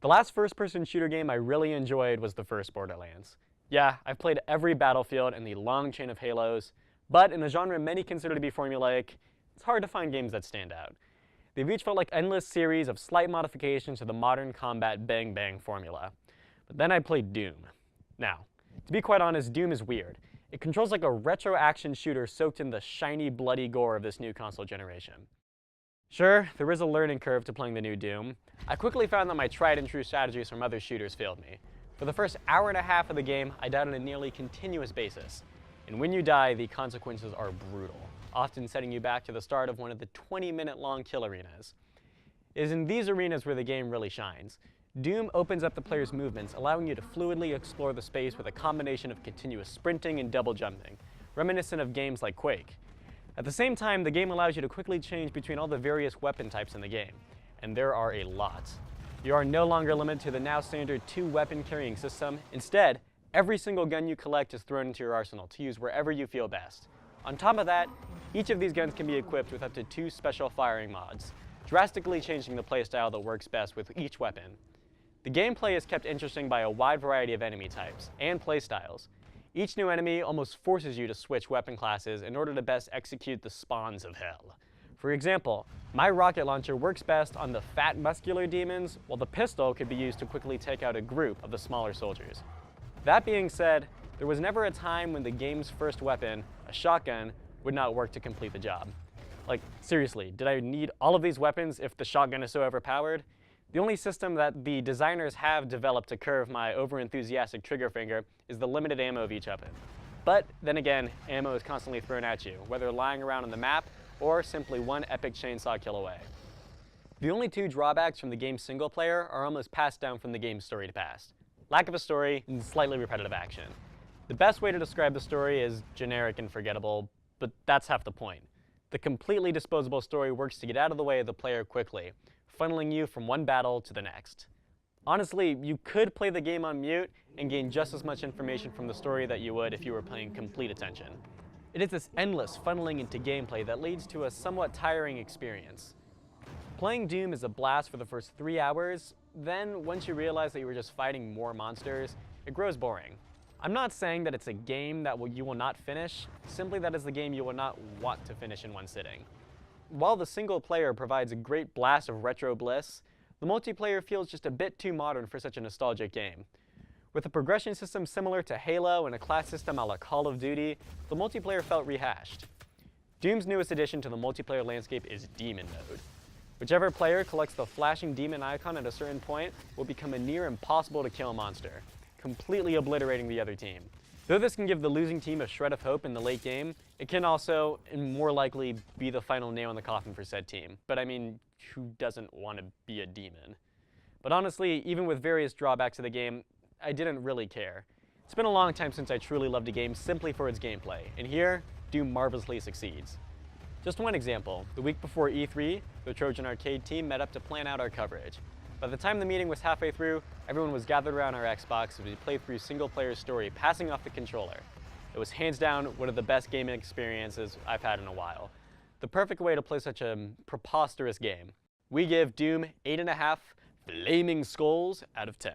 The last first-person shooter game I really enjoyed was the first Borderlands. Yeah, I've played every Battlefield and the long chain of Halos, but in a genre many consider to be formulaic, it's hard to find games that stand out. They've each felt like endless series of slight modifications to the modern combat bang-bang formula. But then I played Doom. Now, to be quite honest, Doom is weird. It controls like a retro action shooter soaked in the shiny, bloody gore of this new console generation. Sure, there is a learning curve to playing the new Doom. I quickly found that my tried and true strategies from other shooters failed me. For the first hour and a half of the game, I died on a nearly continuous basis. And when you die, the consequences are brutal, often setting you back to the start of one of the 20-minute long kill arenas. It is in these arenas where the game really shines. Doom opens up the player's movements, allowing you to fluidly explore the space with a combination of continuous sprinting and double jumping, reminiscent of games like Quake. At the same time, the game allows you to quickly change between all the various weapon types in the game, and there are a lot. You are no longer limited to the now standard 2-weapon carrying system. Instead, every single gun you collect is thrown into your arsenal to use wherever you feel best. On top of that, each of these guns can be equipped with up to 2 special firing mods, drastically changing the playstyle that works best with each weapon. The gameplay is kept interesting by a wide variety of enemy types and playstyles. Each new enemy almost forces you to switch weapon classes in order to best execute the spawns of hell. For example, my rocket launcher works best on the fat muscular demons, while the pistol could be used to quickly take out a group of the smaller soldiers. That being said, there was never a time when the game's first weapon, a shotgun, would not work to complete the job. Like, seriously, did I need all of these weapons if the shotgun is so overpowered? The only system that the designers have developed to curve my over-enthusiastic trigger finger is the limited ammo of each weapon. But then again, ammo is constantly thrown at you, whether lying around on the map or simply one epic chainsaw kill away. The only 2 drawbacks from the game's single player are almost passed down from the game's story to past: lack of a story and slightly repetitive action. The best way to describe the story is generic and forgettable, but that's half the point. The completely disposable story works to get out of the way of the player quickly, funneling you from one battle to the next. Honestly, you could play the game on mute and gain just as much information from the story that you would if you were paying complete attention. It is this endless funneling into gameplay that leads to a somewhat tiring experience. Playing Doom is a blast for the first 3 hours, then once you realize that you were just fighting more monsters, it grows boring. I'm not saying that it's a game that you will not finish, simply that is the game you will not want to finish in one sitting. While the single player provides a great blast of retro bliss, the multiplayer feels just a bit too modern for such a nostalgic game. With a progression system similar to Halo and a class system a la Call of Duty, the multiplayer felt rehashed. Doom's newest addition to the multiplayer landscape is Demon Mode. Whichever player collects the flashing demon icon at a certain point will become a near impossible to kill monster, completely obliterating the other team. Though this can give the losing team a shred of hope in the late game, it can also, and more likely, be the final nail in the coffin for said team. But I mean, who doesn't want to be a demon? But honestly, even with various drawbacks of the game, I didn't really care. It's been a long time since I truly loved a game simply for its gameplay, and here, Doom marvelously succeeds. Just one example, the week before E3, the Trojan Arcade team met up to plan out our coverage. By the time the meeting was halfway through, everyone was gathered around our Xbox as we played through single-player story, passing off the controller. It was hands down one of the best gaming experiences I've had in a while. The perfect way to play such a preposterous game. We give Doom 8.5 flaming skulls out of 10.